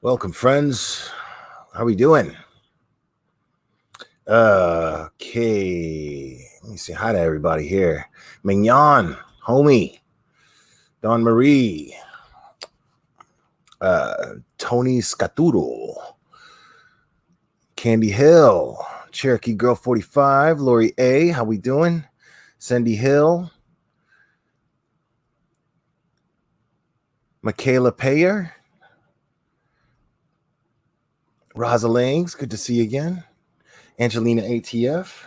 Welcome, friends. How we doing? Okay. Let me say hi to everybody here. Mignon, homie, Don Marie, Tony Scaturo, Candy Hill, Cherokee Girl 45, Lori A. How we doing? Cindy Hill, Michaela Payer, Rosalings, good to see you again. Angelina ATF.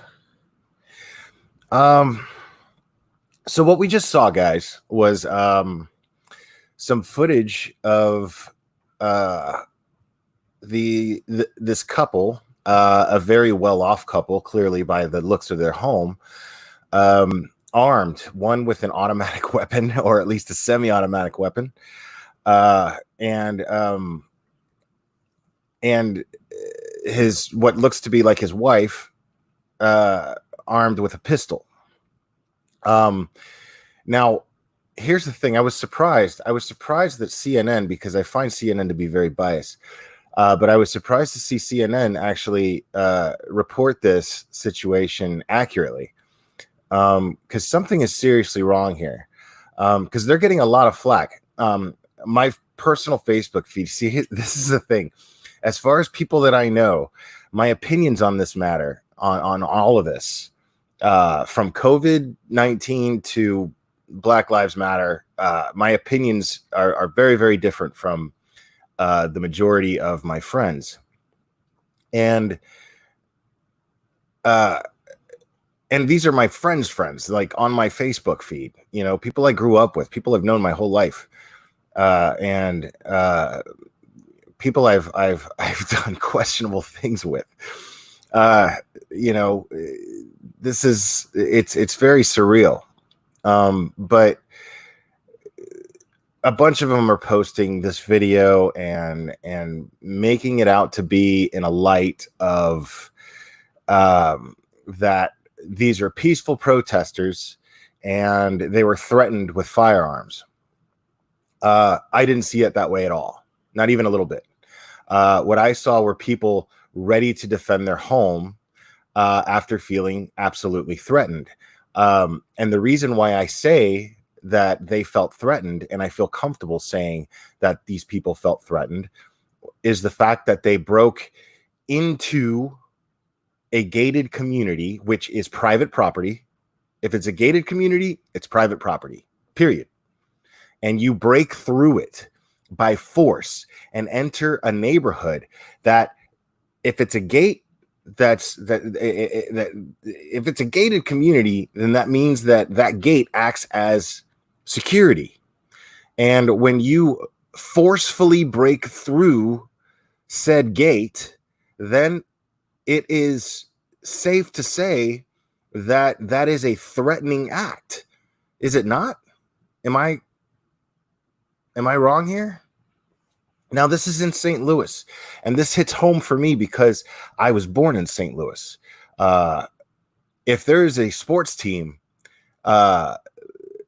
So what we just saw, guys, was some footage of this couple, a very well-off couple, clearly by the looks of their home, armed, one with an automatic weapon, or at least a semi-automatic weapon, and his what looks to be like his wife, armed with a pistol. Now, here's the thing. I was surprised that CNN, because I find CNN to be very biased, but I was surprised to see CNN actually report this situation accurately, because something is seriously wrong here, because they're getting a lot of flack. My personal Facebook feed, see, this is the thing. As far as people that I know, my opinions on this matter, on all of this, from COVID-19 to Black Lives Matter, my opinions are very, very different from the majority of my friends. And these are my friends, like on my Facebook feed, you know, people I grew up with, people I've known my whole life, and people I've done questionable things with. You know, it's very surreal. But a bunch of them are posting this video and making it out to be in a light of that these are peaceful protesters and they were threatened with firearms. I didn't see it that way at all, not even a little bit. What I saw were people ready to defend their home after feeling absolutely threatened. And the reason why I say that they felt threatened, and I feel comfortable saying that these people felt threatened, is the fact that they broke into a gated community, which is private property. If it's a gated community, it's private property, period. And you break through it by force and enter a neighborhood that, if it's a gate, that if it's a gated community, then that means that that gate acts as security. And when you forcefully break through said gate, then it is safe to say that that is a threatening act. Is it not? Am I wrong here? Now, this is in St. Louis, and this hits home for me because I was born in St. Louis. Uh, if there is a sports team uh,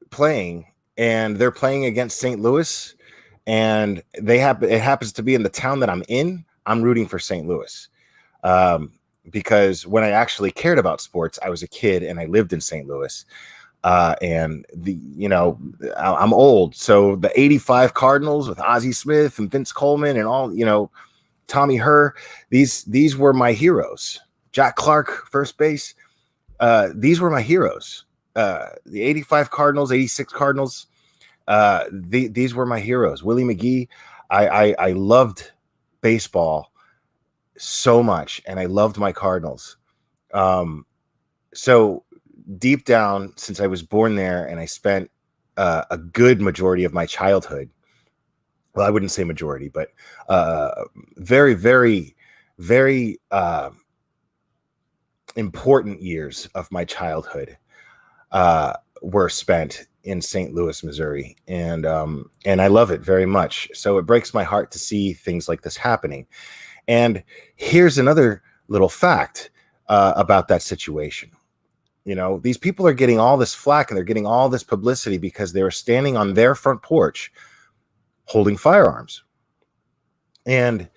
playing and they're playing against St. Louis, and it happens to be in the town that I'm in, I'm rooting for St. Louis. Because when I actually cared about sports, I was a kid and I lived in St. Louis. And I'm old. So the 85 Cardinals with Ozzie Smith and Vince Coleman and all, Tommy Herr, these were my heroes. Jack Clark, first base. These were my heroes. The 85 Cardinals, 86 Cardinals. These were my heroes. Willie McGee. I loved baseball so much, and I loved my Cardinals. So deep down, since I was born there and I spent a good majority of my childhood, well, I wouldn't say majority, but very, very, very important years of my childhood were spent in St. Louis, Missouri. And I love it very much. So it breaks my heart to see things like this happening. And here's another little fact about that situation. These people are getting all this flack and they're getting all this publicity because they were standing on their front porch holding firearms. And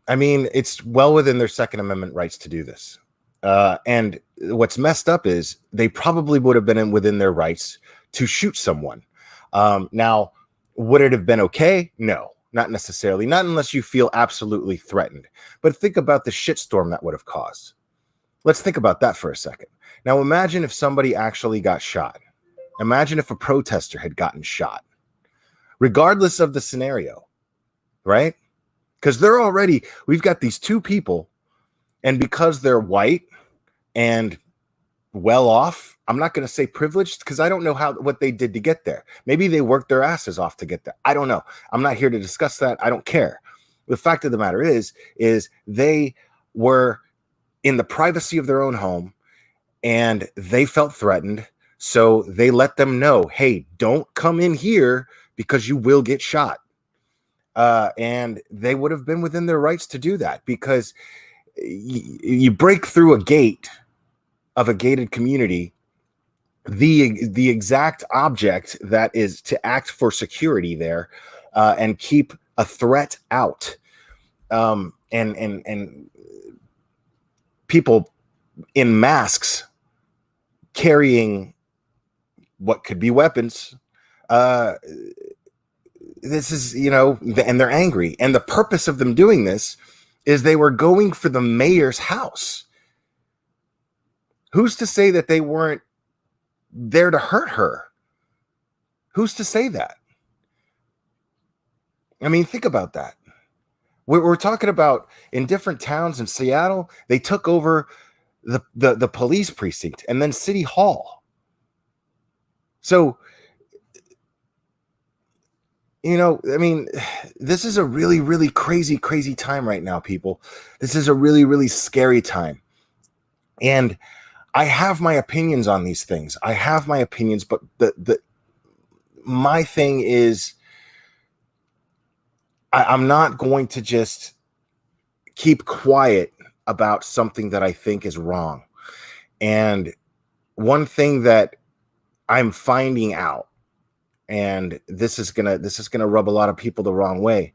I mean, it's well within their Second Amendment rights to do this. And what's messed up is they probably would have been within their rights to shoot someone. Now, would it have been okay? No, not necessarily. Not unless you feel absolutely threatened. But think about the shitstorm that would have caused. Let's think about that for a second. Now, imagine if somebody actually got shot. Imagine if a protester had gotten shot, regardless of the scenario, right? Because we've got these two people, and because they're white and well off, I'm not going to say privileged because I don't know what they did to get there. Maybe they worked their asses off to get there. I don't know. I'm not here to discuss that. I don't care. The fact of the matter is they were in the privacy of their own home, and they felt threatened. So they let them know, hey, don't come in here because you will get shot. And they would have been within their rights to do that because you break through a gate of a gated community. The exact object that is to act for security there and keep a threat out. And people in masks carrying what could be weapons. This is, and they're angry. And the purpose of them doing this is they were going for the mayor's house. Who's to say that they weren't there to hurt her? Who's to say that? I mean, think about that. We're talking about in different towns in Seattle, they took over the police precinct and then City Hall. So, I mean, this is a really, really crazy, crazy time right now, people. This is a really, really scary time. And I have my opinions on these things. I have my opinions, but my thing is, I'm not going to just keep quiet about something that I think is wrong. And one thing that I'm finding out, and this is gonna rub a lot of people the wrong way.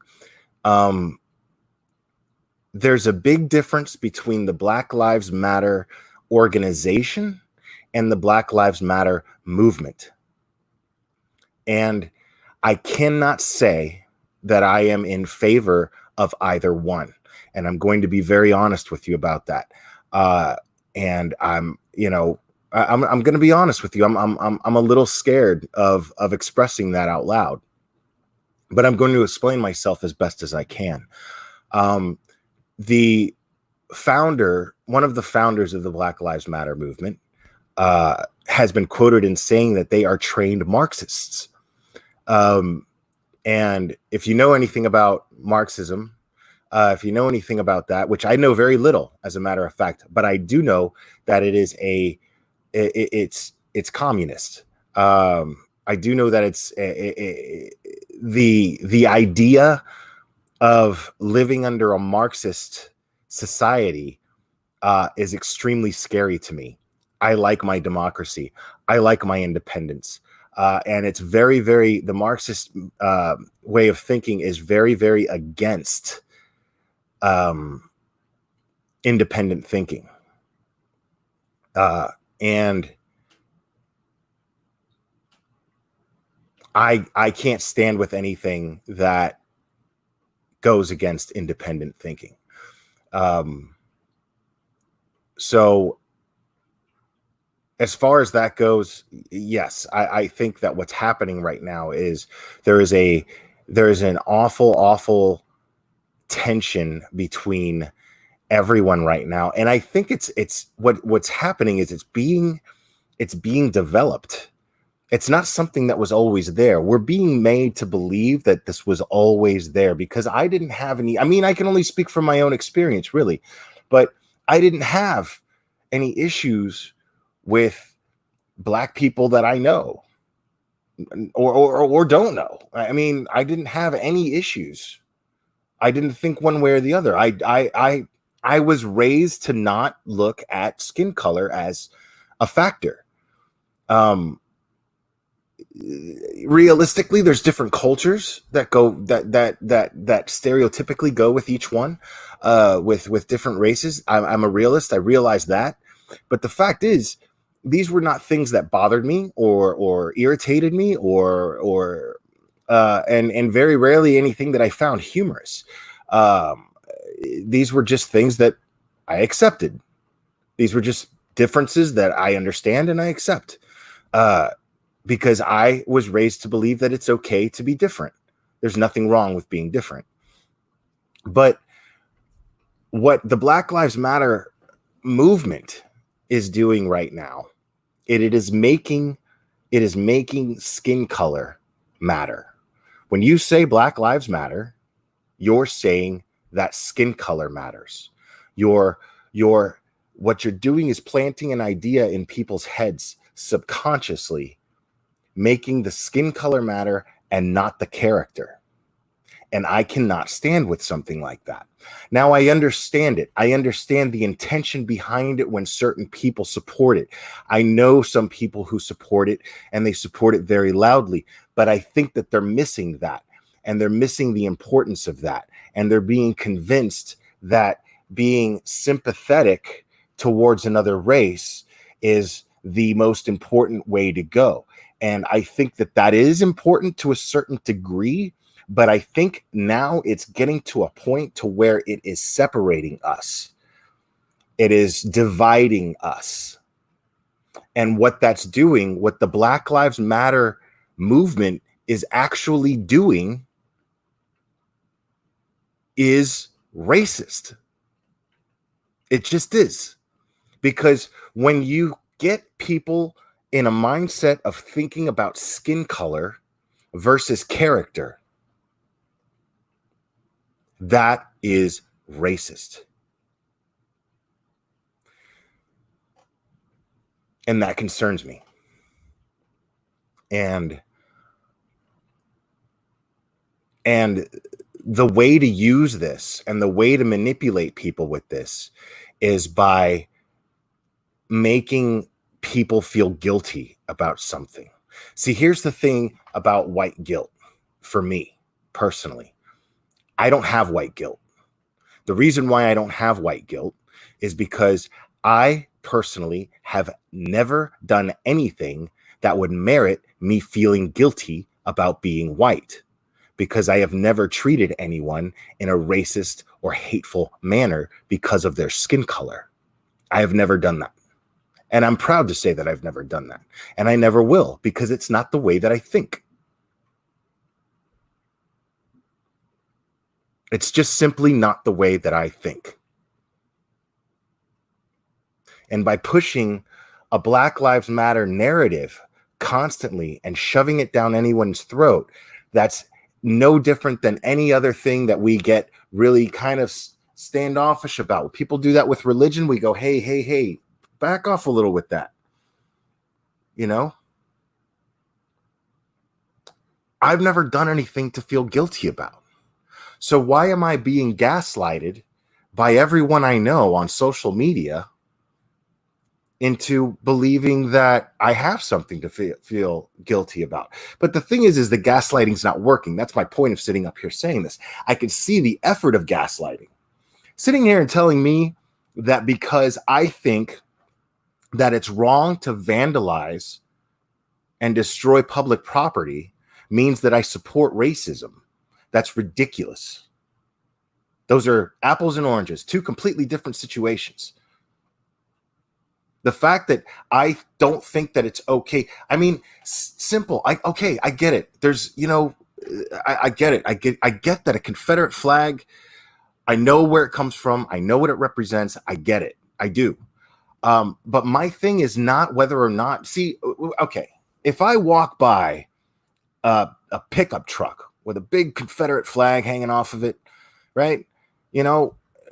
There's a big difference between the Black Lives Matter organization and the Black Lives Matter movement. And I cannot say that I am in favor of either one. And I'm going to be very honest with you about that. And I'm going to be honest with you. I'm a little scared of expressing that out loud, but I'm going to explain myself as best as I can. the one of the founders of the Black Lives Matter movement, has been quoted in saying that they are trained Marxists. And if you know anything about Marxism, if you know anything about that, which I know very little, as a matter of fact, but I do know that it is it's communist. I do know that it's the idea of living under a Marxist society is extremely scary to me. I like my democracy. I like my independence. And it's very, very, the Marxist way of thinking is very, very against independent thinking. And I can't stand with anything that goes against independent thinking. So as far as that goes, yes, I think that what's happening right now is there is an awful tension between everyone right now. And I think what's happening is it's being developed. It's not something that was always there. We're being made to believe that this was always there, because I didn't have any, I mean, I can only speak from my own experience, really, but I didn't have any issues with Black people that I know or don't know. I mean, I didn't have any issues. I didn't think one way or the other. I was raised to not look at skin color as a factor. Realistically, there's different cultures that stereotypically go with each one, with different races. I'm a realist. I realize that, but the fact is, these were not things that bothered me or irritated me and very rarely anything that I found humorous. These were just things that I accepted. These were just differences that I understand and I accept. Because I was raised to believe that it's okay to be different. There's nothing wrong with being different. But what the Black Lives Matter movement is doing right now, it is making skin color matter. When you say Black Lives Matter, you're saying that skin color matters. What you're doing is planting an idea in people's heads subconsciously, making the skin color matter and not the character. And I cannot stand with something like that. Now, I understand it. I understand the intention behind it when certain people support it. I know some people who support it, and they support it very loudly. But I think that they're missing that, and they're missing the importance of that. And they're being convinced that being sympathetic towards another race is the most important way to go. And I think that is important to a certain degree, but I think now it's getting to a point to where it is separating us. It is dividing us. And what that's doing, what the Black Lives Matter movement is actually doing, is racist. It just is. Because when you get people in a mindset of thinking about skin color versus character, that is racist. And that concerns me. And the way to use this and the way to manipulate people with this is by making people feel guilty about something. See, here's the thing about white guilt for me personally. I don't have white guilt. The reason why I don't have white guilt is because I personally have never done anything that would merit me feeling guilty about being white, because I have never treated anyone in a racist or hateful manner because of their skin color. I have never done that. And I'm proud to say that I've never done that. And I never will, because it's not the way that I think. It's just simply not the way that I think. And by pushing a Black Lives Matter narrative constantly and shoving it down anyone's throat, that's no different than any other thing that we get really kind of standoffish about. When people do that with religion, we go, hey, back off a little with that. You know, I've never done anything to feel guilty about. So why am I being gaslighted by everyone I know on social media into believing that I have something to feel guilty about? But the thing is the gaslighting's not working. That's my point of sitting up here saying this. I can see the effort of gaslighting. Sitting here and telling me that because I think that it's wrong to vandalize and destroy public property means that I support racism. That's ridiculous. Those are apples and oranges, two completely different situations. The fact that I don't think that it's okay. I mean, simple. I get it. There's, I get it. I get that a Confederate flag, I know where it comes from. I know what it represents. I get it. I do. But my thing is not whether or not, okay, if I walk by a pickup truck with a big Confederate flag hanging off of it, right?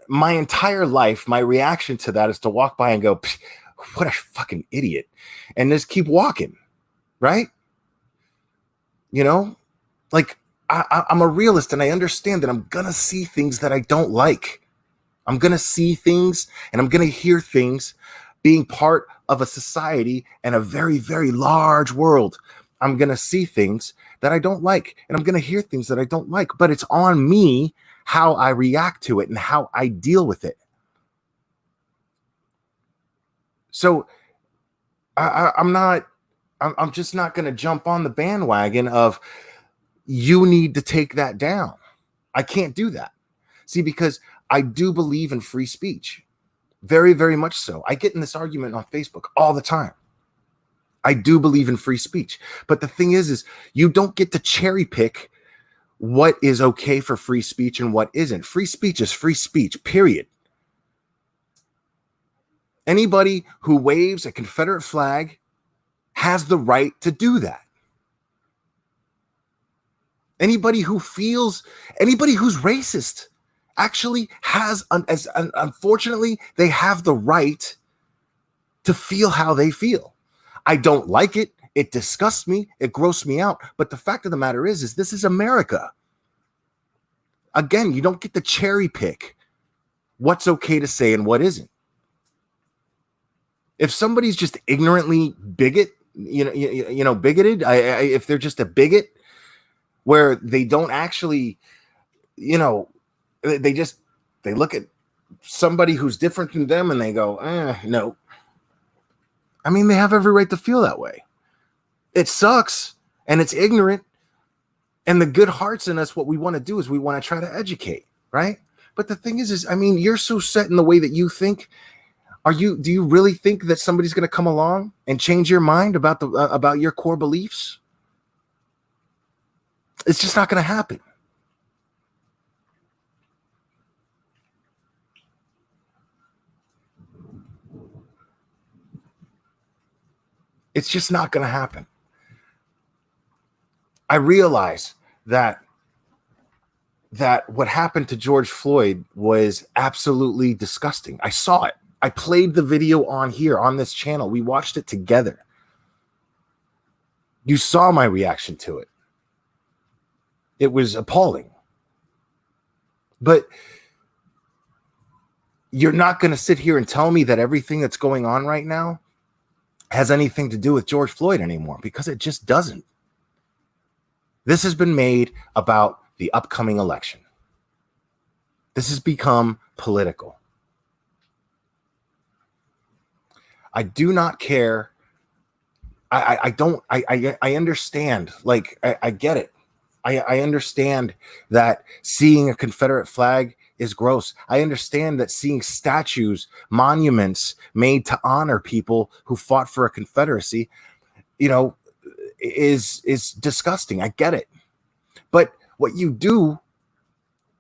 My entire life, my reaction to that is to walk by and go, what a fucking idiot, and just keep walking, right? Like I'm a realist and I understand that I'm gonna see things that I don't like. I'm gonna see things and I'm gonna hear things. Being part of a society and a very, very large world, I'm gonna see things that I don't like and I'm gonna hear things that I don't like, but it's on me how I react to it and how I deal with it. So I'm just not going to jump on the bandwagon of you need to take that down. I can't do that. See, because I do believe in free speech. Very, very much so. I get in this argument on Facebook all the time. I do believe in free speech. But the thing is you don't get to cherry pick what is okay for free speech and what isn't. Free speech is free speech, period. Anybody who waves a Confederate flag has the right to do that. Anybody who's racist actually has, unfortunately, they have the right to feel how they feel. I don't like it. It disgusts me. It grosses me out. But the fact of the matter is this is America. Again, you don't get to cherry pick what's okay to say and what isn't. If somebody's just ignorantly bigoted, if they're just a bigot where they don't actually, they look at somebody who's different than them and they go, no. I mean, they have every right to feel that way. It sucks and it's ignorant. And the good hearts in us, what we want to do is we want to try to educate, right? But the thing is you're so set in the way that you think. Do you really think that somebody's going to come along and change your mind about your core beliefs? It's just not going to happen. It's just not going to happen. I realize that what happened to George Floyd was absolutely disgusting. I saw it. I played the video on here on this channel. We watched it together. You saw my reaction to it. It was appalling. But you're not going to sit here and tell me that everything that's going on right now has anything to do with George Floyd anymore, because it just doesn't. This has been made about the upcoming election. This has become political. I do not care. I understand. Like, I get it. I understand that seeing a Confederate flag is gross. I understand that seeing statues, monuments made to honor people who fought for a Confederacy, is disgusting. I get it. But what you do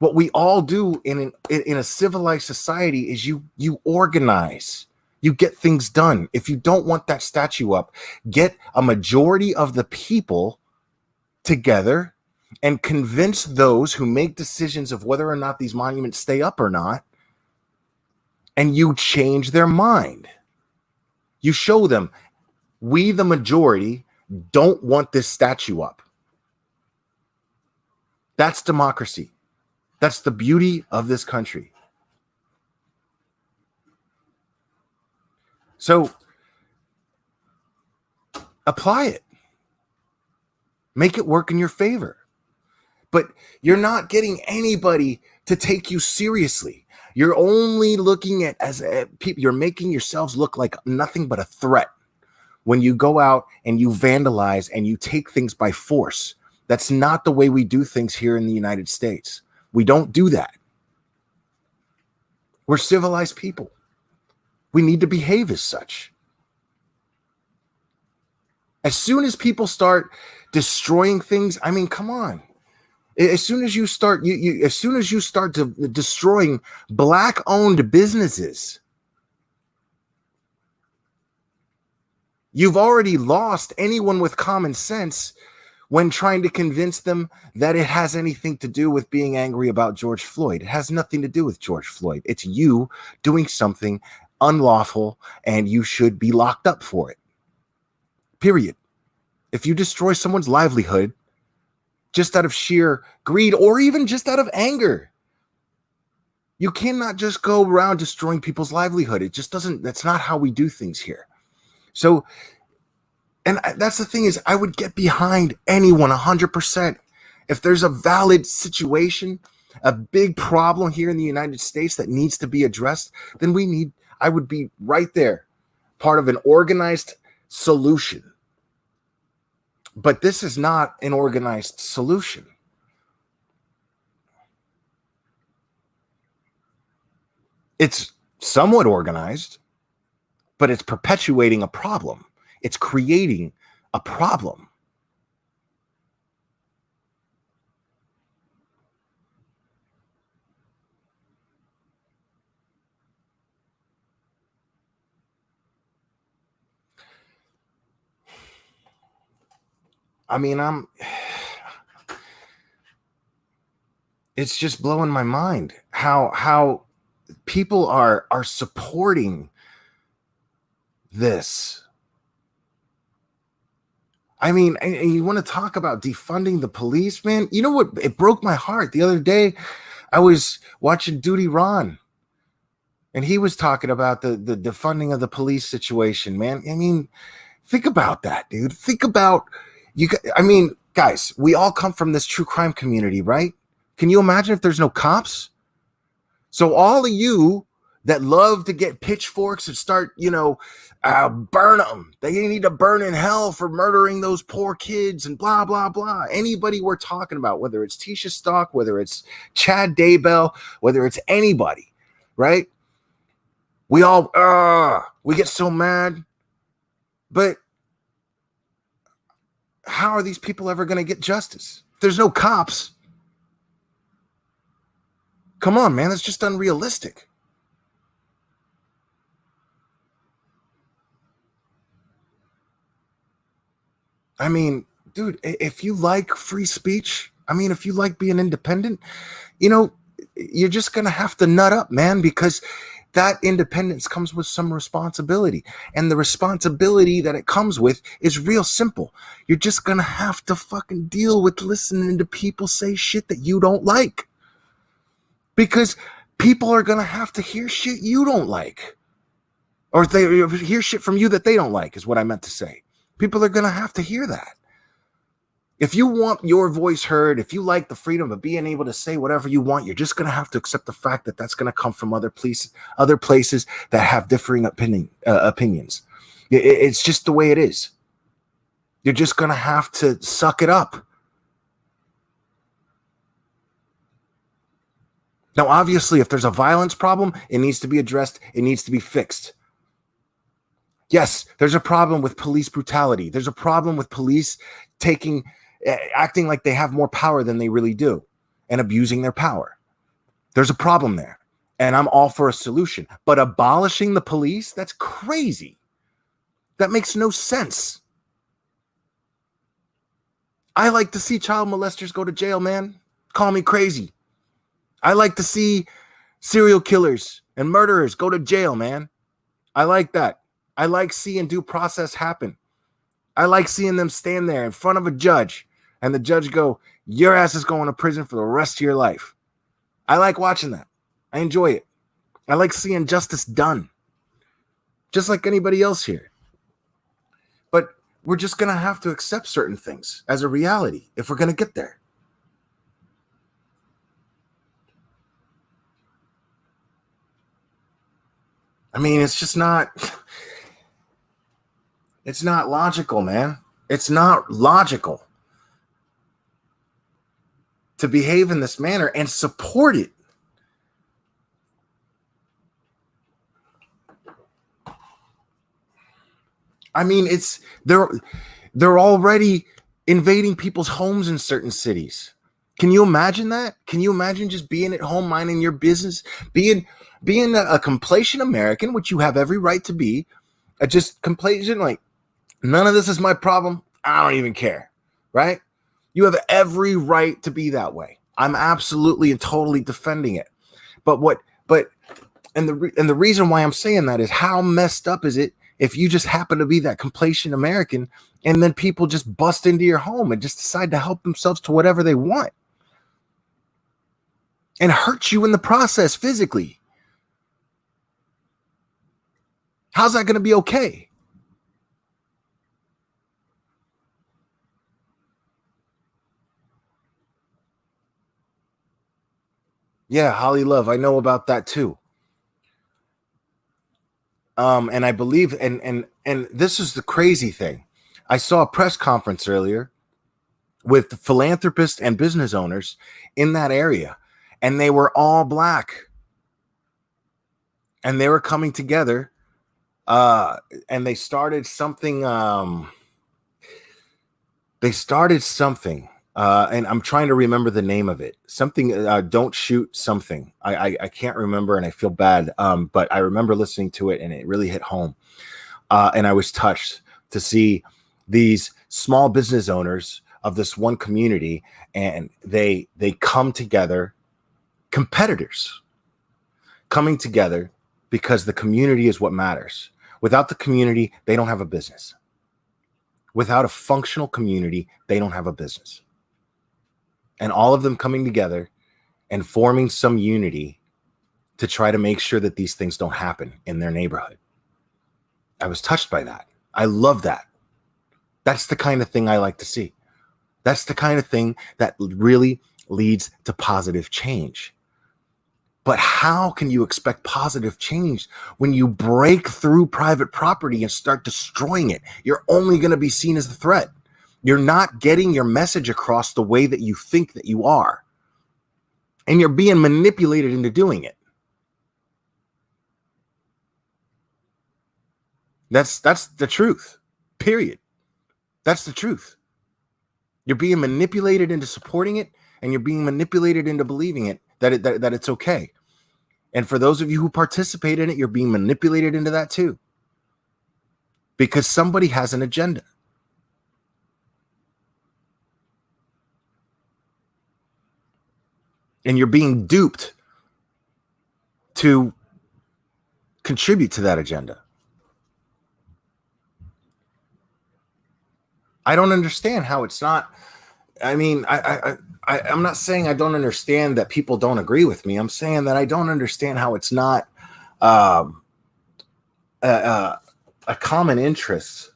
What we all do in a civilized society is you organize. You get things done. If you don't want that statue up, get a majority of the people together and convince those who make decisions of whether or not these monuments stay up or not, and you change their mind. You show them, we, the majority, don't want this statue up. That's democracy. That's the beauty of this country. So apply it. Make it work in your favor. But you're not getting anybody to take you seriously. You're only looking at people. You're making yourselves look like nothing but a threat when you go out and you vandalize and you take things by force. That's not the way we do things here in the United States. We don't do that. We're civilized people. We need to behave as such. As soon as people start destroying things, I mean, come on. As soon as you start, destroying Black-owned businesses, you've already lost anyone with common sense when trying to convince them that it has anything to do with being angry about George Floyd. It has nothing to do with George Floyd. It's you doing something unlawful, and you should be locked up for it. Period. If you destroy someone's livelihood just out of sheer greed or even just out of anger, you cannot just go around destroying people's livelihood. It just doesn't, that's not how we do things here. So, and that's the thing is, I would get behind anyone 100%. If there's a valid situation, a big problem here in the United States that needs to be addressed, then I would be right there, part of an organized solution. But this is not an organized solution. It's somewhat organized, but it's perpetuating a problem. It's creating a problem. I mean, it's just blowing my mind how people are supporting this. I mean, and you want to talk about defunding the police, man? You know what? It broke my heart. The other day, I was watching Duty Ron, and he was talking about the defunding of the police situation, man. I mean, think about that, dude. Think about I mean, guys, we all come from this true crime community, right? Can you imagine if there's no cops? So all of you that love to get pitchforks and start, burn them. They need to burn in hell for murdering those poor kids and blah, blah, blah. Anybody we're talking about, whether it's Tisha Stock, whether it's Chad Daybell, whether it's anybody, right? We get so mad. But how are these people ever going to get justice? If there's no cops, come on, man, that's just unrealistic. I mean, dude, if you like free speech, if you like being independent, you're just going to have to nut up, man, because that independence comes with some responsibility. And the responsibility that it comes with is real simple. You're just going to have to fucking deal with listening to people say shit that you don't like. Because people are going to have to hear shit you don't like. Or they hear shit from you that they don't like, is what I meant to say. People are going to have to hear that. If you want your voice heard, if you like the freedom of being able to say whatever you want, you're just going to have to accept the fact that that's going to come from other places that have differing opinions. It's just the way it is. You're just going to have to suck it up. Now, obviously, if there's a violence problem, it needs to be addressed. It needs to be fixed. Yes, there's a problem with police brutality. There's a problem with police acting like they have more power than they really do and abusing their power. There's a problem there. And I'm all for a solution. But abolishing the police, that's crazy. That makes no sense. I like to see child molesters go to jail, man. Call me crazy. I like to see serial killers and murderers go to jail, man. I like that. I like seeing due process happen. I like seeing them stand there in front of a judge and the judge go, your ass is going to prison for the rest of your life. I like watching that. I enjoy it. I like seeing justice done, just like anybody else here. But we're just going to have to accept certain things as a reality if we're going to get there. I mean, it's just not, it's not logical, man. It's not logical to behave in this manner and support it. I mean, they're already invading people's homes in certain cities. Can you imagine that? Can you imagine just being at home, minding your business, being a complacent American, which you have every right to be, just complacent, like, none of this is my problem. I don't even care, right? You have every right to be that way. I'm absolutely and totally defending it. But the reason why I'm saying that is, how messed up is it if you just happen to be that complacent American and then people just bust into your home and just decide to help themselves to whatever they want and hurt you in the process physically? How's that going to be okay? Yeah, Holly Love, I know about that too. And I believe, and this is the crazy thing. I saw a press conference earlier with philanthropists and business owners in that area, and they were all Black, and they were coming together, and they started something. And I'm trying to remember the name of it. Something, don't shoot something. I can't remember, and I feel bad. But I remember listening to it, and it really hit home. And I was touched to see these small business owners of this one community, and they come together, competitors coming together because the community is what matters. Without the community, they don't have a business. Without a functional community, they don't have a business. And all of them coming together and forming some unity to try to make sure that these things don't happen in their neighborhood. I was touched by that. I love that. That's the kind of thing I like to see. That's the kind of thing that really leads to positive change. But how can you expect positive change when you break through private property and start destroying it? You're only going to be seen as a threat. You're not getting your message across the way that you think that you are. And you're being manipulated into doing it. That's the truth. Period. That's the truth. You're being manipulated into supporting it, and you're being manipulated into believing it, that it's okay. And for those of you who participate in it, you're being manipulated into that too. Because somebody has an agenda. And you're being duped to contribute to that agenda. I don't understand how it's not. I mean, I'm not saying I don't understand that people don't agree with me. I'm saying that I don't understand how it's not a common interest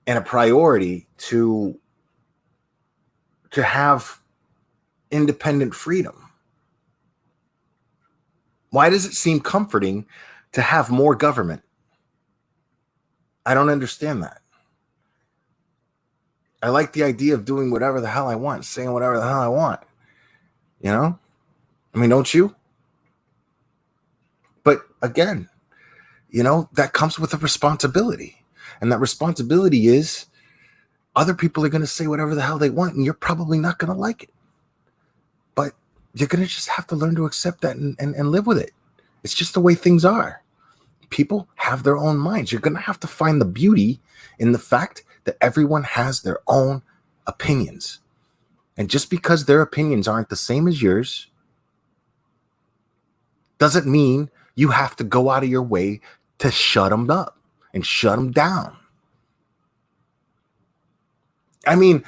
and a priority to have independent freedom. Why does it seem comforting to have more government? I don't understand that. I like the idea of doing whatever the hell I want, saying whatever the hell I want. You know? I mean, don't you? But again, you know, that comes with a responsibility. And that responsibility is other people are going to say whatever the hell they want, and you're probably not going to like it. But you're going to just have to learn to accept that and live with it. It's just the way things are. People have their own minds. You're going to have to find the beauty in the fact that everyone has their own opinions. And just because their opinions aren't the same as yours doesn't mean you have to go out of your way to shut them up and shut them down. I mean,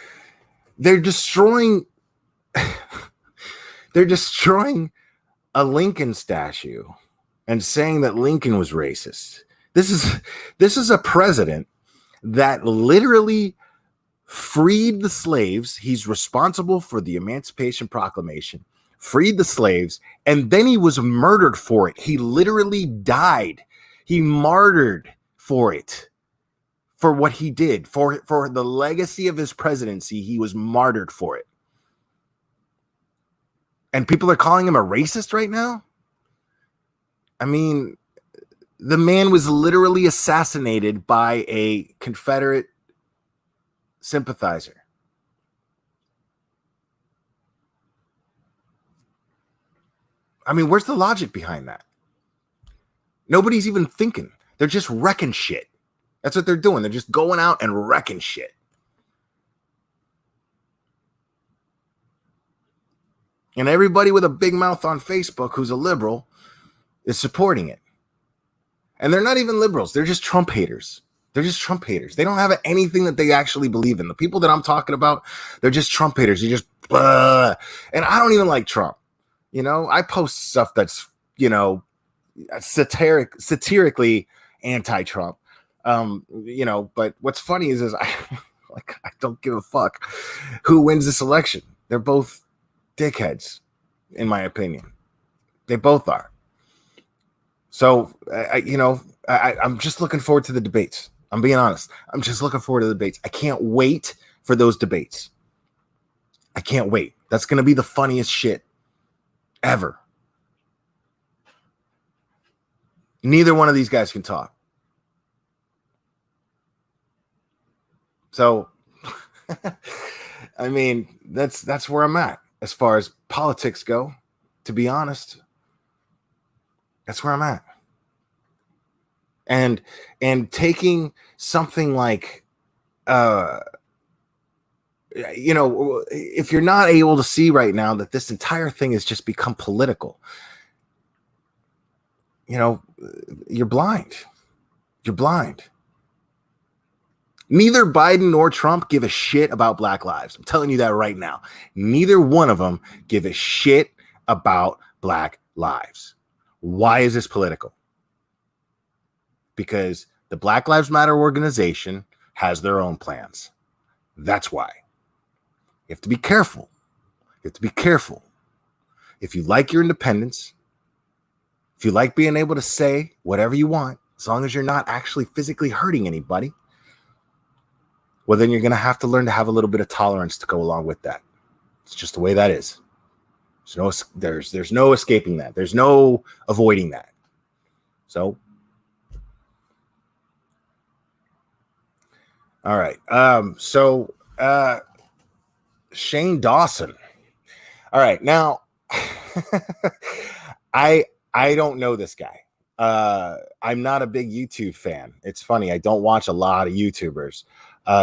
they're destroying a Lincoln statue and saying that Lincoln was racist. This is a president that literally freed the slaves. He's responsible for the Emancipation Proclamation, freed the slaves, and then he was murdered for it. He literally died. He martyred for it, for what he did, for the legacy of his presidency. He was martyred for it. And people are calling him a racist right now? I mean, the man was literally assassinated by a Confederate sympathizer. I mean, where's the logic behind that? Nobody's even thinking. They're just wrecking shit. That's what they're doing. They're just going out and wrecking shit. And everybody with a big mouth on Facebook who's a liberal is supporting it. And they're not even liberals. They're just Trump haters. They're just Trump haters. They don't have anything that they actually believe in. The people that I'm talking about, they're just Trump haters. They're just, and I don't even like Trump. You know, I post stuff that's, you know, satirically anti-Trump. You know, but what's funny is I don't give a fuck who wins this election. They're both dickheads, in my opinion. They both are. So, I'm just looking forward to the debates. I'm being honest. I'm just looking forward to the debates. I can't wait for those debates. I can't wait. That's going to be the funniest shit ever. Neither one of these guys can talk. So, I mean, that's where I'm at as far as politics go, to be honest. That's where I'm at. And taking something like, if you're not able to see right now that this entire thing has just become political, you know, you're blind. You're blind. Neither Biden nor Trump give a shit about Black lives. I'm telling you that right now. Neither one of them give a shit about Black lives. Why is this political? Because the Black Lives Matter organization has their own plans. That's why. You have to be careful. You have to be careful. If you like your independence, if you like being able to say whatever you want, as long as you're not actually physically hurting anybody, well, then you're going to have to learn to have a little bit of tolerance to go along with that. It's just the way that is. There's no escaping that. There's no avoiding that. So, all right. Shane Dawson. All right. Now, I don't know this guy. I'm not a big YouTube fan. It's funny. I don't watch a lot of YouTubers.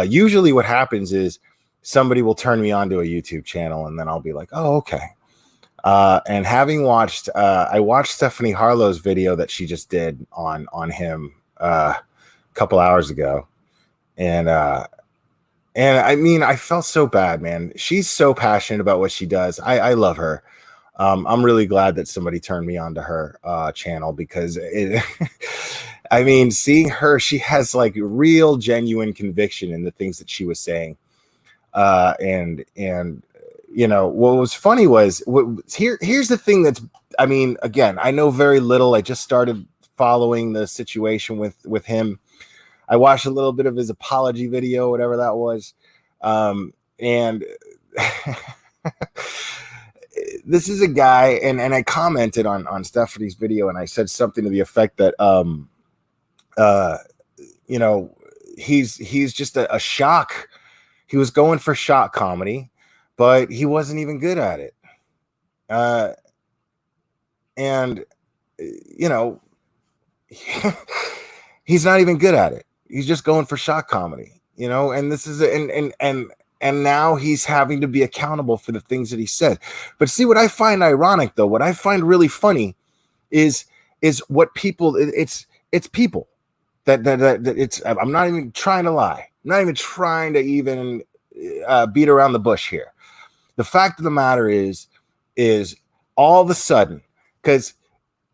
Usually what happens is somebody will turn me on to a YouTube channel and then I'll be like, oh, okay. And having watched, I watched Stephanie Harlow's video that she just did on him a couple hours ago. And I mean, I felt so bad, man. She's so passionate about what she does. I love her. I'm really glad that somebody turned me on to her channel because I mean, seeing her, she has like real genuine conviction in the things that she was saying. And you know, what was funny was here's the thing that's, I mean, again, I know very little. I just started following the situation with him. I watched a little bit of his apology video, whatever that was. And this is a guy, and I commented on Stephanie's video, and I said something to the effect that, you know, he's just a shock. He was going for shock comedy, but he wasn't even good at it. uh, and you know, he's not even good at it. He's just going for shock comedy, you know. And this is and now he's having to be accountable for the things that he said. But see, what I find ironic, though, what I find really funny is what people. It's people that it's. I'm not even trying to lie. I'm not even trying to even beat around the bush here. The fact of the matter is all of a sudden, because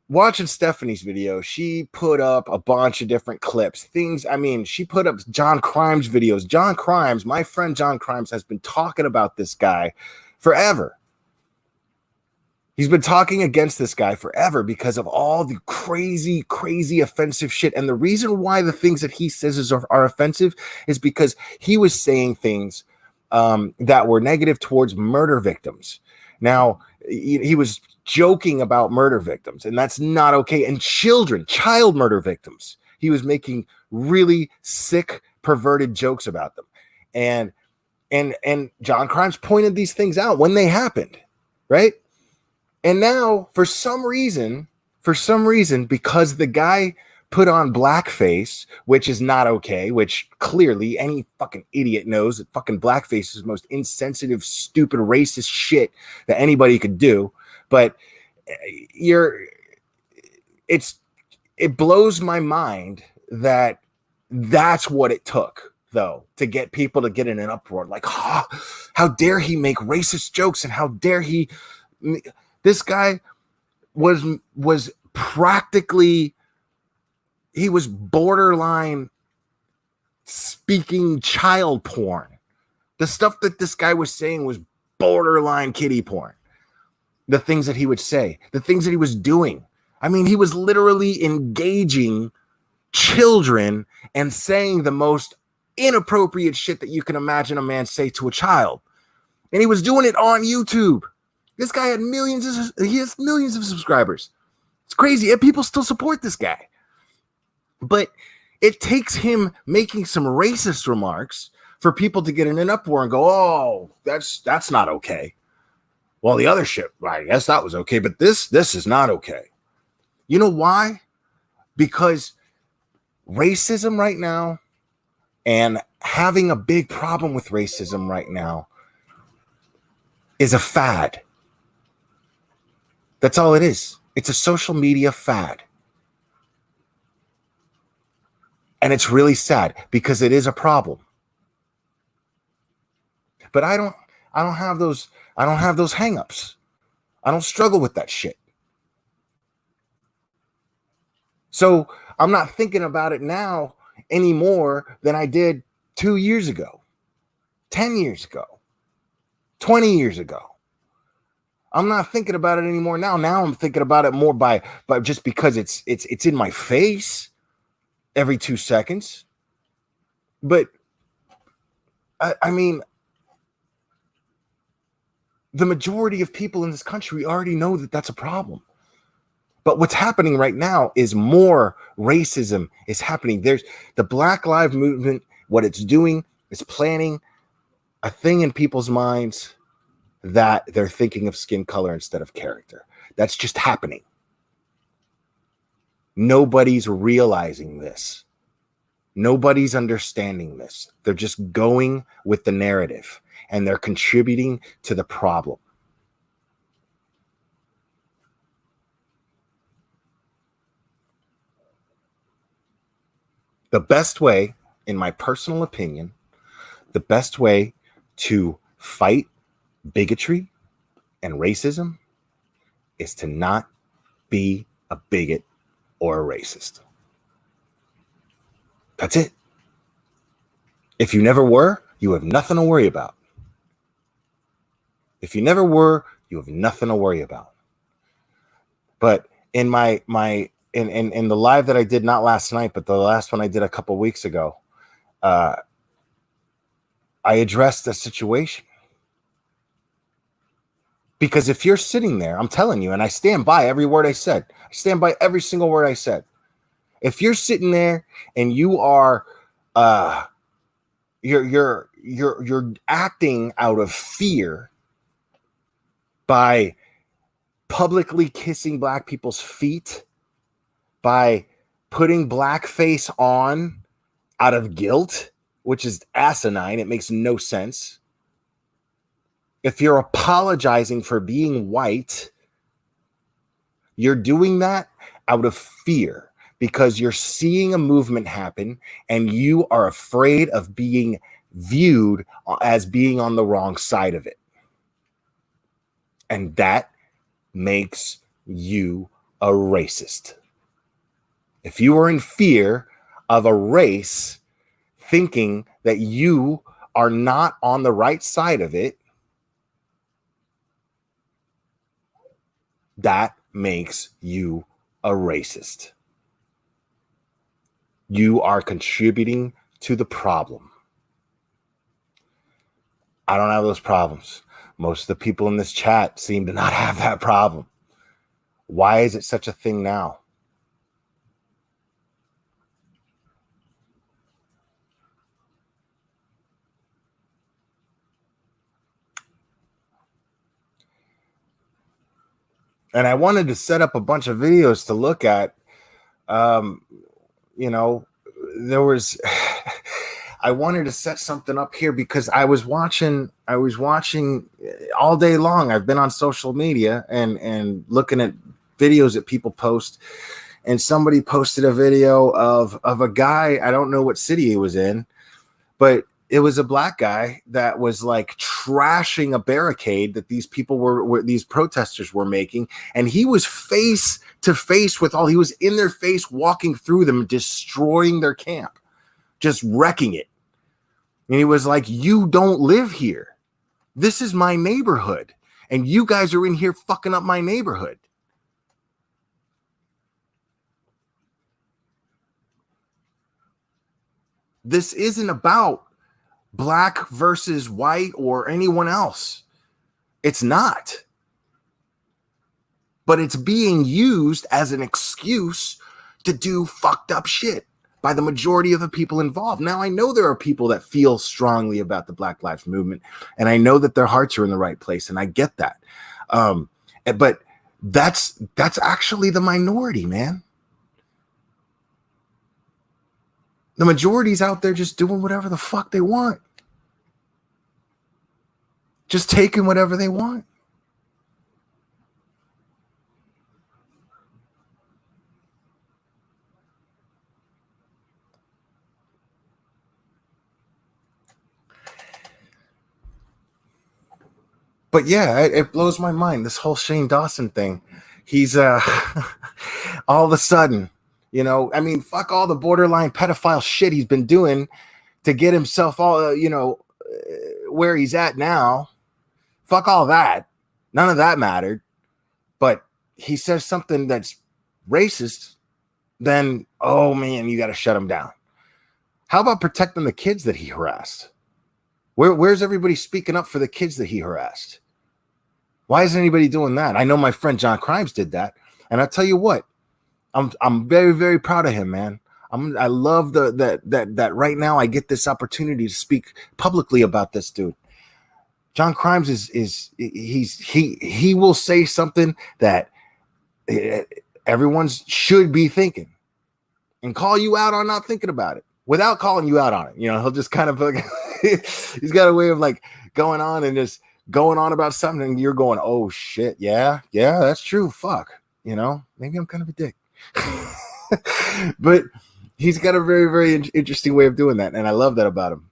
watching Stephanie's video, she put up a bunch of different clips, things. I mean, she put up John Crimes videos. John Crimes, my friend John Crimes, has been talking about this guy forever. He's been talking against this guy forever because of all the crazy, crazy offensive shit. And the reason why the things that he says are offensive is because he was saying things that were negative towards murder victims. Now, he was joking about murder victims, and that's not okay. And child murder victims, he was making really sick, perverted jokes about them. And John Crimes pointed these things out when they happened, right? And now, for some reason, because the guy put on blackface, which is not okay, which clearly any fucking idiot knows that fucking blackface is the most insensitive, stupid, racist shit that anybody could do. But it blows my mind that that's what it took, though, to get people to get in an uproar. Like, oh, how dare he make racist jokes, and how dare he... This guy was practically, he was borderline speaking child porn. The stuff that this guy was saying was borderline kiddie porn. The things that he would say, the things that he was doing. I mean, he was literally engaging children and saying the most inappropriate shit that you can imagine a man say to a child. And he was doing it on YouTube. This guy had millions of subscribers. It's crazy. And people still support this guy. But it takes him making some racist remarks for people to get in an uproar and go, oh, that's not okay. Well, the other shit, I guess that was okay, but this is not okay. You know why? Because racism right now, and having a big problem with racism right now, is a fad. That's all it is. It's a social media fad. And it's really sad because it is a problem. But I don't have those hangups. I don't struggle with that shit. So I'm not thinking about it now any more than I did 2 years ago, 10 years ago, 20 years ago. I'm not thinking about it anymore now. Now I'm thinking about it more by just because it's in my face every 2 seconds. But I mean, the majority of people in this country already know that that's a problem. But what's happening right now is more racism is happening. There's the Black Lives Movement. What it's doing is planting a thing in people's minds that they're thinking of skin color instead of character. That's just happening. Nobody's realizing this. Nobody's understanding this. They're just going with the narrative, and they're contributing to the problem. The best way, in my personal opinion, the best way to fight bigotry and racism is to not be a bigot or a racist. That's it. If you never were, you have nothing to worry about. If you never were, you have nothing to worry about. But in in the live that I did, not last night, but the last one I did a couple weeks ago, I addressed the situation. Because if you're sitting there, I'm telling you, and I stand by every word I said. I stand by every single word I said. If you're sitting there and you are you're acting out of fear by publicly kissing black people's feet, by putting blackface on out of guilt, which is asinine. It makes no sense. If you're apologizing for being white, you're doing that out of fear because you're seeing a movement happen and you are afraid of being viewed as being on the wrong side of it. And that makes you a racist. If you are in fear of a race, thinking that you are not on the right side of it, that makes you a racist. You are contributing to the problem. I don't have those problems. Most of the people in this chat seem to not have that problem. Why is it such a thing now? And I wanted to set up a bunch of videos to look at. There was I wanted to set something up here because I was watching all day long. I've been on social media and looking at videos that people post, and somebody posted a video of a guy. I don't know what city he was in, but it was a black guy that was like trashing a barricade that these people were these protesters were making. And he was face to face with he was in their face, walking through them, destroying their camp, just wrecking it. And he was like, you don't live here. This is my neighborhood. And you guys are in here fucking up my neighborhood. This isn't about black versus white or anyone else. It's not. But it's being used as an excuse to do fucked up shit by the majority of the people involved. Now, I know there are people that feel strongly about the Black Lives Movement, and I know that their hearts are in the right place, and I get that. But that's actually the minority, man. The majority's out there just doing whatever the fuck they want. Just taking whatever they want. But yeah, it blows my mind. This whole Shane Dawson thing. He's all of a sudden, I mean, fuck all the borderline pedophile shit he's been doing to get himself all, where he's at now. Fuck all that. None of that mattered. But he says something that's racist, then, oh man, you got to shut him down. How about protecting the kids that he harassed? Where's everybody speaking up for the kids that he harassed? Why isn't anybody doing that? I know my friend John Crimes did that. And I'll tell you what, I'm very, very proud of him, man. I love that right now I get this opportunity to speak publicly about this dude. John Crimes he will say something that everyone should be thinking and call you out on not thinking about it without calling you out on it. He'll just kind of like, he's got a way of like going on and just going on about something and you're going, oh shit. Yeah, that's true. Fuck, maybe I'm kind of a dick, but he's got a very, very interesting way of doing that. And I love that about him.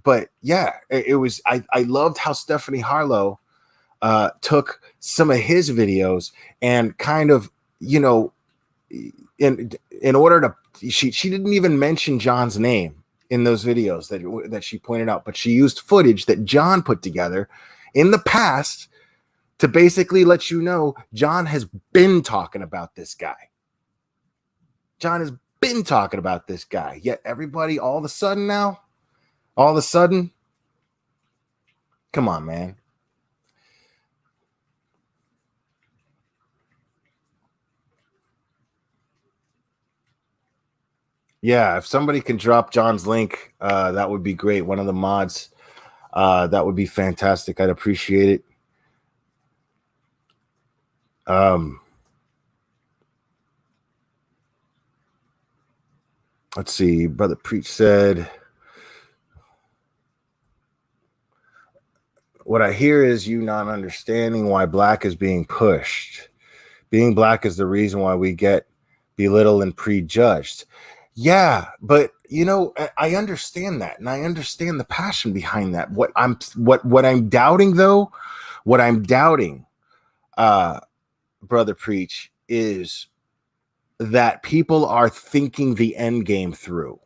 But yeah, it was, I loved how Stephanie Harlow took some of his videos and kind of, in order to, she didn't even mention John's name in those videos that she pointed out, but she used footage that John put together in the past to basically let you know John has been talking about this guy. John has been talking about this guy, yet everybody all of a sudden, come on, man. Yeah, if somebody can drop John's link, that would be great. One of the mods, that would be fantastic. I'd appreciate it. Let's see. Brother Preach said, what I hear is you not understanding why black is being pushed. Being black is the reason why we get belittled and prejudged. Yeah, but you know, I understand that, and I understand the passion behind that. What I'm doubting, though, what I'm doubting, Brother Preach, is that people are thinking the end game through.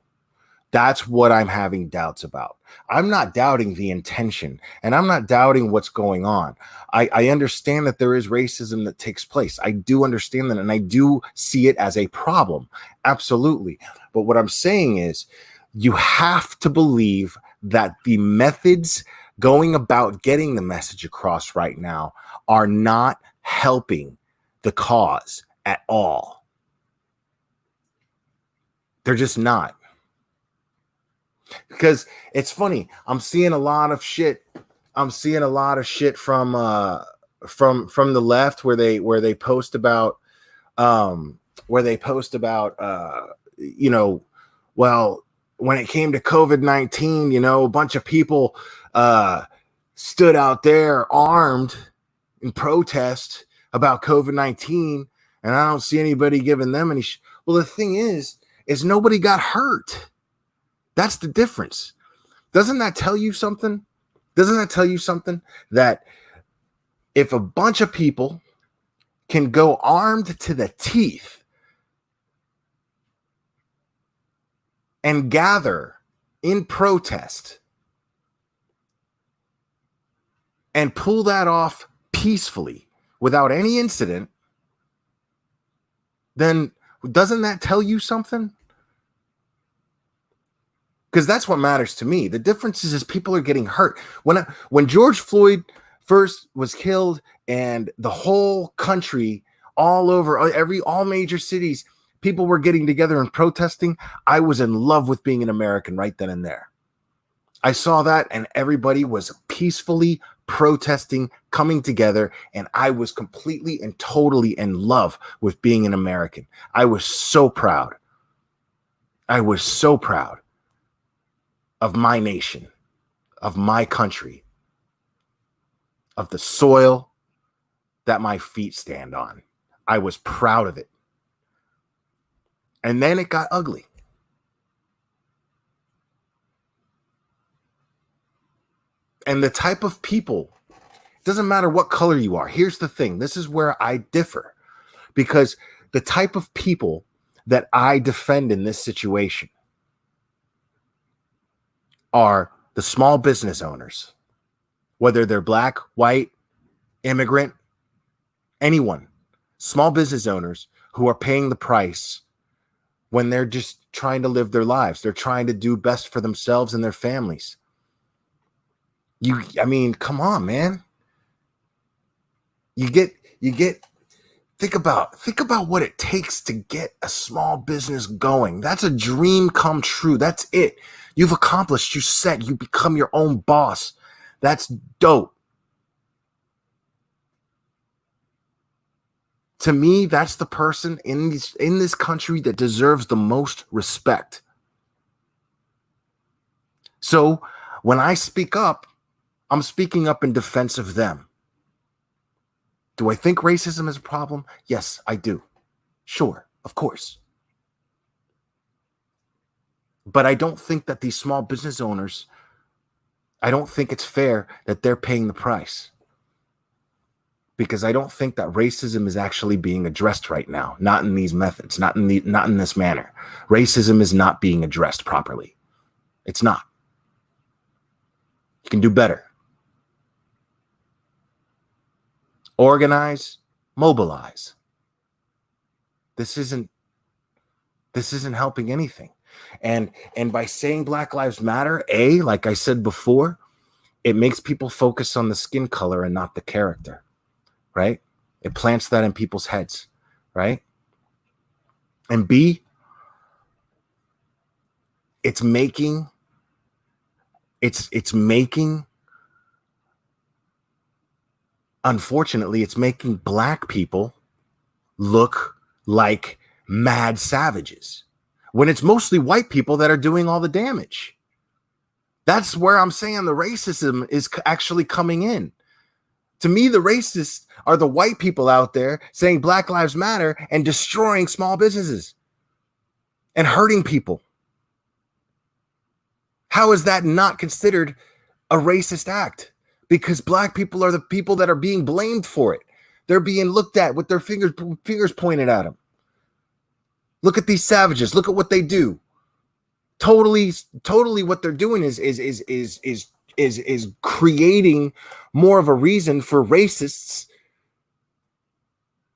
That's what I'm having doubts about. I'm not doubting the intention, and I'm not doubting what's going on. I understand that there is racism that takes place. I do understand that, and I do see it as a problem. Absolutely. But what I'm saying is you have to believe that the methods going about getting the message across right now are not helping the cause at all. They're just not. Because it's funny, I'm seeing a lot of shit from the left where they post about you know, well, when it came to COVID-19, you know, a bunch of people stood out there armed in protest about COVID-19, and I don't see anybody giving them any well, the thing is nobody got hurt. That's the difference. Doesn't that tell you something? Doesn't that tell you something? That if a bunch of people can go armed to the teeth and gather in protest and pull that off peacefully without any incident, then doesn't that tell you something? Because that's what matters to me. The difference is people are getting hurt. When George Floyd first was killed and the whole country, all over, all major cities, people were getting together and protesting, I was in love with being an American right then and there. I saw that, and everybody was peacefully protesting, coming together, and I was completely and totally in love with being an American. I was so proud. I was so proud of my nation, of my country, of the soil that my feet stand on. I was proud of it. And then it got ugly. And the type of people, doesn't matter what color you are. Here's the thing. This is where I differ. Because the type of people that I defend in this situation are the small business owners, whether they're black, white, immigrant, anyone, small business owners who are paying the price when they're just trying to live their lives. They're trying to do best for themselves and their families. I mean, come on, man. Think about what it takes to get a small business going. That's a dream come true. That's it. You've accomplished, you become your own boss. That's dope. To me, that's the person in this country that deserves the most respect. So when I speak up, I'm speaking up in defense of them. Do I think racism is a problem? Yes, I do. Sure, of course. But I don't think that these small business owners, I don't think it's fair that they're paying the price. Because I don't think that racism is actually being addressed right now. Not in these methods, not in this manner. Racism is not being addressed properly. It's not. You can do better. Organize, mobilize. This isn't helping anything. And by saying Black Lives Matter, like I said before, it makes people focus on the skin color and not the character, right? It plants that in people's heads, right? And B, it's making unfortunately, it's making black people look like mad savages when it's mostly white people that are doing all the damage. That's where I'm saying the racism is actually coming in. To me, the racists are the white people out there saying Black Lives Matter and destroying small businesses and hurting people. How is that not considered a racist act? Because black people are the people that are being blamed for it. They're being looked at with their fingers pointed at them. Look at these savages. Look at what they do. Totally what they're doing is creating more of a reason for racists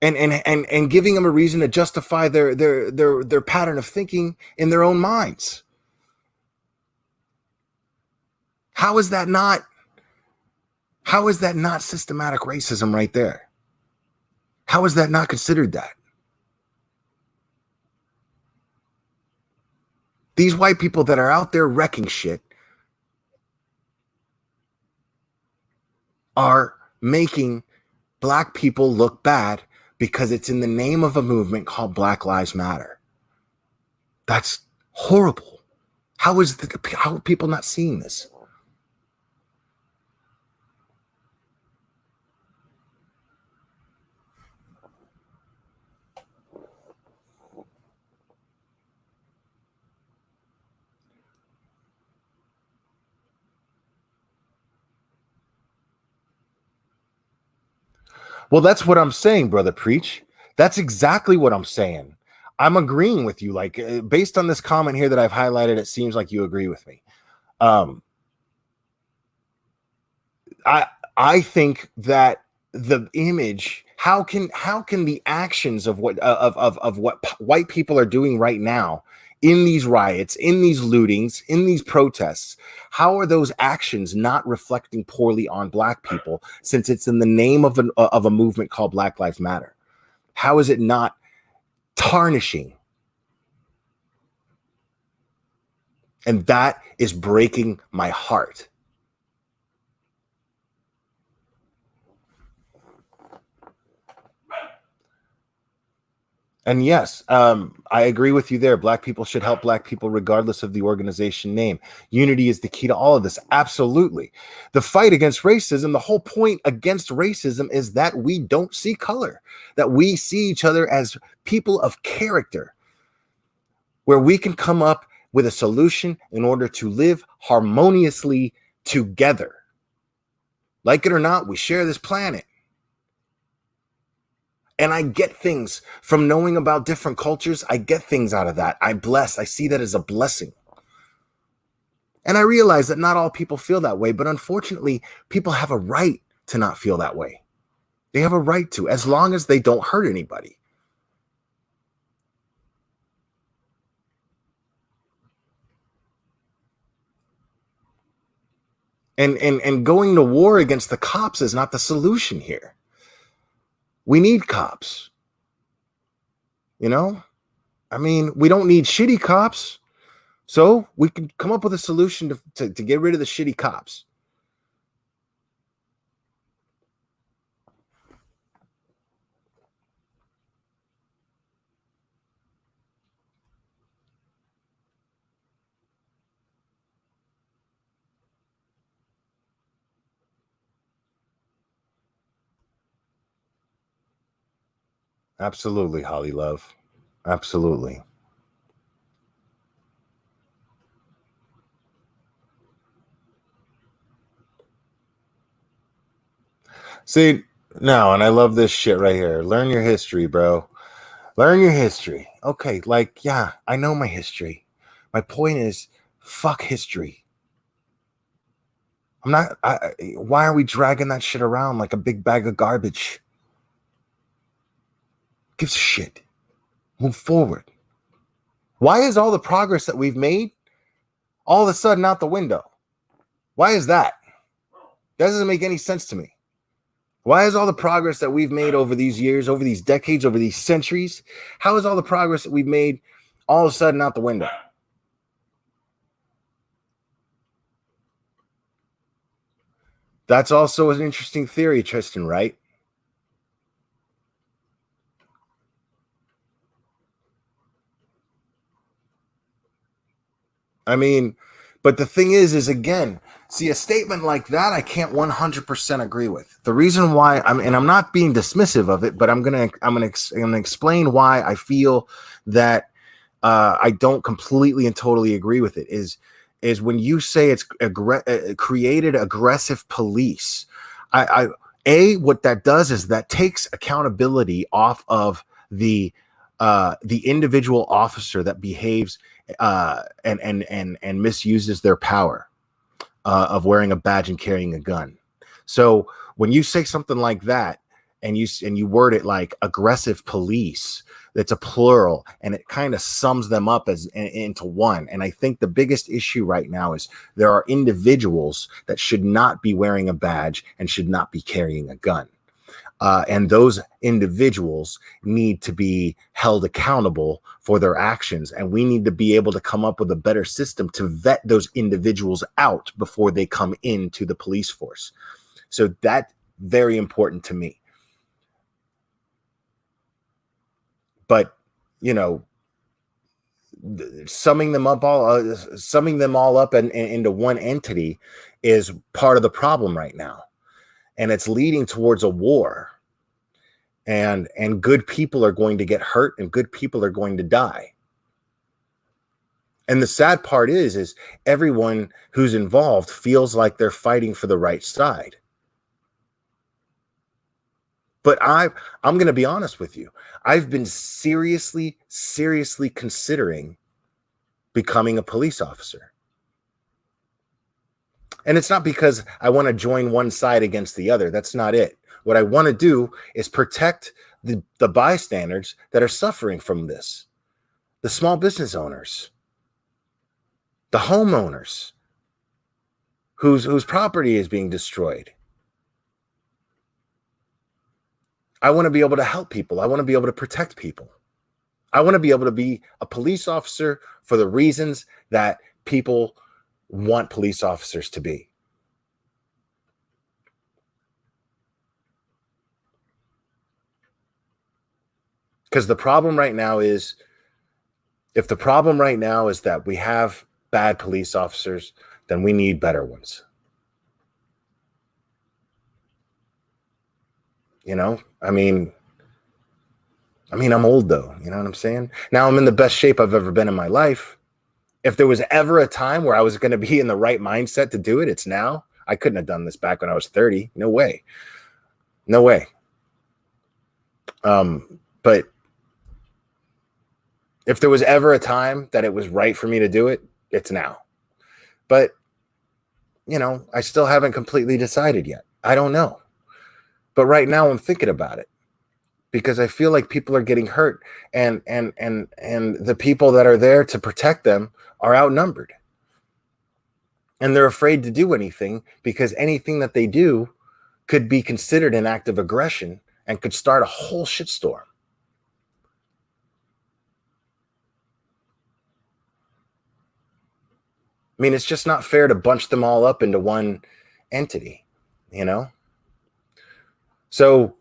and giving them a reason to justify their pattern of thinking in their own minds. How is that not systematic racism right there? How is that not considered that? These white people that are out there wrecking shit are making black people look bad because it's in the name of a movement called Black Lives Matter. That's horrible. How are people not seeing this? Well, that's what I'm saying, brother Preach. That's exactly what I'm saying. I'm agreeing with you. Like, based on this comment here that I've highlighted, it seems like you agree with me. I think that the image, how can the actions of what white people are doing right now in these riots, in these lootings, in these protests, how are those actions not reflecting poorly on black people, since it's in the name of a movement called Black Lives Matter? How is it not tarnishing? And that is breaking my heart. And yes, I agree with you there. Black people should help black people regardless of the organization name. Unity is the key to all of this. Absolutely. The fight against racism, the whole point against racism is that we don't see color, that we see each other as people of character, where we can come up with a solution in order to live harmoniously together. Like it or not, we share this planet. And I get things from knowing about different cultures. I get things out of that. I see that as a blessing. And I realize that not all people feel that way, but unfortunately, people have a right to not feel that way. They have a right to, as long as they don't hurt anybody. And going to war against the cops is not the solution here. We need cops. You know? I mean, we don't need shitty cops. So we can come up with a solution to get rid of the shitty cops. Absolutely, Holly Love. Absolutely. See, no, and I love this shit right here. Learn your history, bro. Learn your history. Okay, like, yeah, I know my history. My point is, fuck history. Why are we dragging that shit around like a big bag of garbage? Gives a shit. Move forward. Why is all the progress that we've made all of a sudden out the window? Why is that? That doesn't make any sense to me. Why is all the progress that we've made over these years, over these decades, over these centuries, how is all the progress that we've made all of a sudden out the window? That's also an interesting theory, Tristan, right? I mean, but the thing is again, see, a statement like that, I can't 100% agree with. The reason why I'm not being dismissive of it, but I'm gonna explain why I feel that I don't completely and totally agree with it. Is when you say it's created aggressive police. I what that does is that takes accountability off of the individual officer that behaves and misuses their power of wearing a badge and carrying a gun. So when you say something like that and you word it like aggressive police, that's a plural and it kind of sums them up as into one. And I think the biggest issue right now is there are individuals that should not be wearing a badge and should not be carrying a gun. And those individuals need to be held accountable for their actions. And we need to be able to come up with a better system to vet those individuals out before they come into the police force. So that's very important to me. But, you know, summing them all up and into one entity is part of the problem right now. And it's leading towards a war. And good people are going to get hurt and good people are going to die. And the sad part is everyone who's involved feels like they're fighting for the right side. But I'm going to be honest with you. I've been seriously considering becoming a police officer. And it's not because I want to join one side against the other. That's not it. What I want to do is protect the bystanders that are suffering from this, the small business owners, the homeowners whose property is being destroyed. I want to be able to help people. I want to be able to protect people. I want to be able to be a police officer for the reasons that people want police officers to be. Because the problem right now is, if the problem right now is that we have bad police officers, then we need better ones. You know, I'm old though. You know what I'm saying? Now I'm in the best shape I've ever been in my life. If there was ever a time where I was going to be in the right mindset to do it, it's now. I couldn't have done this back when I was 30. No way. No way. But if there was ever a time that it was right for me to do it, it's now. But, you know, I still haven't completely decided yet. I don't know. But right now I'm thinking about it because I feel like people are getting hurt and the people that are there to protect them are outnumbered. And they're afraid to do anything because anything that they do could be considered an act of aggression and could start a whole shitstorm. I mean, it's just not fair to bunch them all up into one entity, you know? So,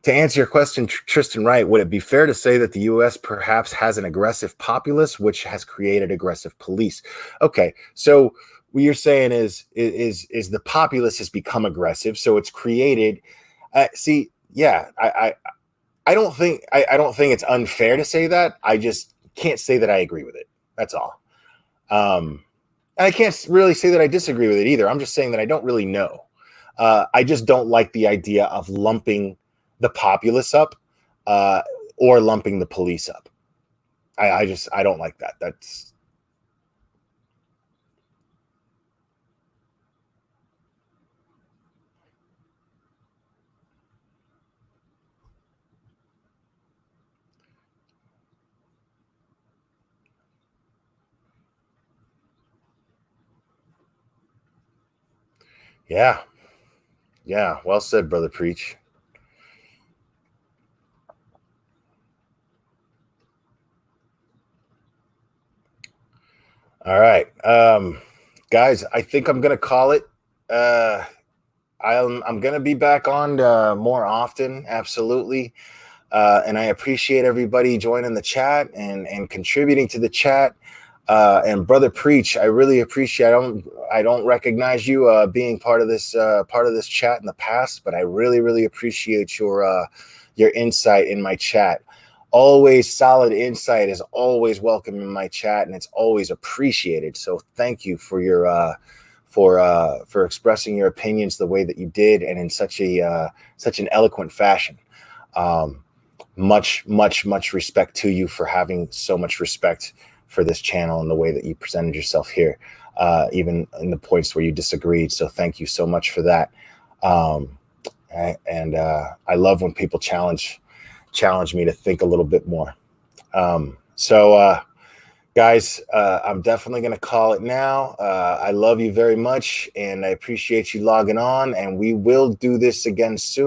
to answer your question, Tristan Wright, would it be fair to say that the U.S. perhaps has an aggressive populace, which has created aggressive police? Okay, so what you're saying is the populace has become aggressive, so it's created. See, yeah, I don't think I don't think it's unfair to say that. I just can't say that I agree with it. That's all. And I can't really say that I disagree with it either. I'm just saying that I don't really know. I just don't like the idea of lumping the populace up or lumping the police up. I don't like that. That's yeah. Yeah. Well said, Brother Preach. All right. Guys, I think I'm gonna call it. I'm gonna be back on more often, absolutely. And I appreciate everybody joining the chat and contributing to the chat. And Brother Preach, I really appreciate. I don't recognize you being part of this chat in the past, but I really appreciate your insight in my chat. Always solid insight is always welcome in my chat, and it's always appreciated. So thank you for your for expressing your opinions the way that you did, and in such an eloquent fashion. Much respect to you for having so much respect for this channel and the way that you presented yourself here, even in the points where you disagreed. So thank you so much for that. And I love when people challenge me to think a little bit more. Guys, I'm definitely going to call it now. I love you very much, and I appreciate you logging on, and we will do this again soon.